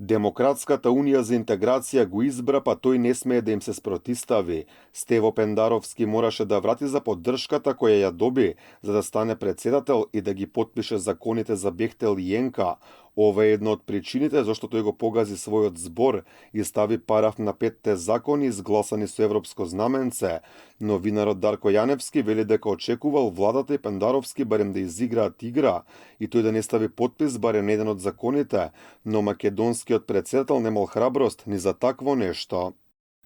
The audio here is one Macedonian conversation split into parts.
Демократската унија за интеграција го избра, па тој не смее да им се спротистави. Стево Пендаровски мораше да врати за поддршката која ја доби за да стане председател и да ги потпише законите за Бехтел и Јенка. Ова е една од причините зашто тој го погази својот збор и стави параф на 5 закони изгласани со европско знаменце. Новинарот Дарко Јаневски вели дека очекувал владата и Пендаровски барем да изиграат игра и тој да не стави подпис барем на еден од законите, но македонскиот председател немал храброст ни за такво нешто.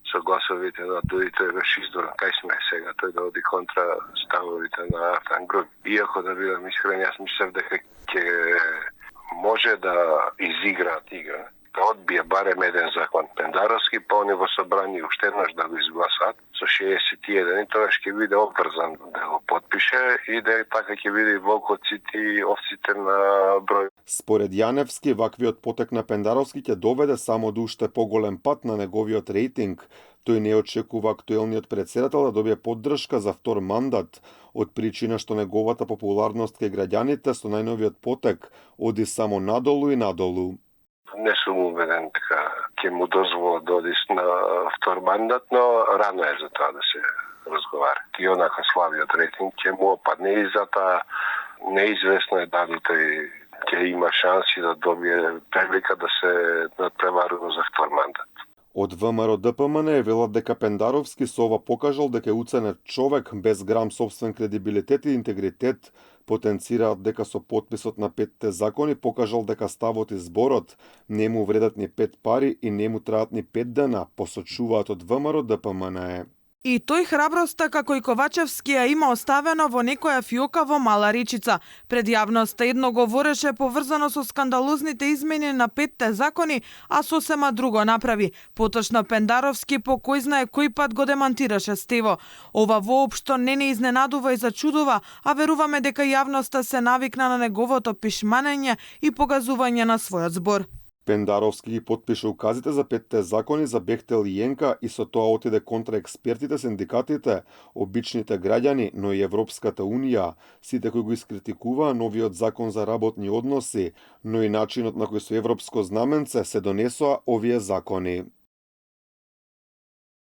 Со гласовите на Дуи тој беше изборен. Кај сме сега, тој да оди контра ставовите на Артан Груп. Иако да бидам искрен, јас мислев дека ќе може да изиграат игра, да одбие барем еден закон Пендаровски, па они во собрание уште еднаш да го изгласат со 61 и тогаш ќе биде обврзан да го потпише и да така ќе биде и волковците и овците на број. Според Јаневски, ваквиот потек на Пендаровски ќе доведе само до уште поголем пат на неговиот рейтинг. Тој не очекува актуелниот председател да добие поддршка за втор мандат, од причина што неговата популарност кај граѓаните со најновиот потек оди само надолу и надолу. Не сум убеден дека ќе му дозвола да оди на втор мандат, но рано е за тоа да се разговара. И онака славиот рейтинг ќе му опадне и затоа неизвестно е дали тој ќе има шанси да добие прилика да се надпреварува за втор мандат. Од ВМРО ДПМН е велат дека Пендаровски со ова покажал дека е уценет човек без грам собствен кредибилитет и интегритет. Потенцираат дека со потписот на 5 закони покажал дека ставот и зборот не му вредат ни 5 пари и не му траат ни 5 дена, посочуваат од ВМРО ДПМН. И тој храброста како и Ковачевски ја има оставено во некоја фиока во Мала Речица. Пред јавноста едно говореше поврзано со скандалозните измени на 5 закони, а сосема друго направи. Поточно Пендаровски по кој знае кој пат го демантираше Стево. Ова воопшто не изненадува и зачудува, а веруваме дека јавноста се навикна на неговото пишманење и погазување на својот збор. Пендаровски ги потпише указите за 5 закони за Бехтел и Јенка и со тоа отиде контра експертите, синдикатите, обичните граѓани, но и Европската унија, сите кои го искритикуваа новиот закон за работни односи, но и начинот на кој со европско знаменце се донесоа овие закони.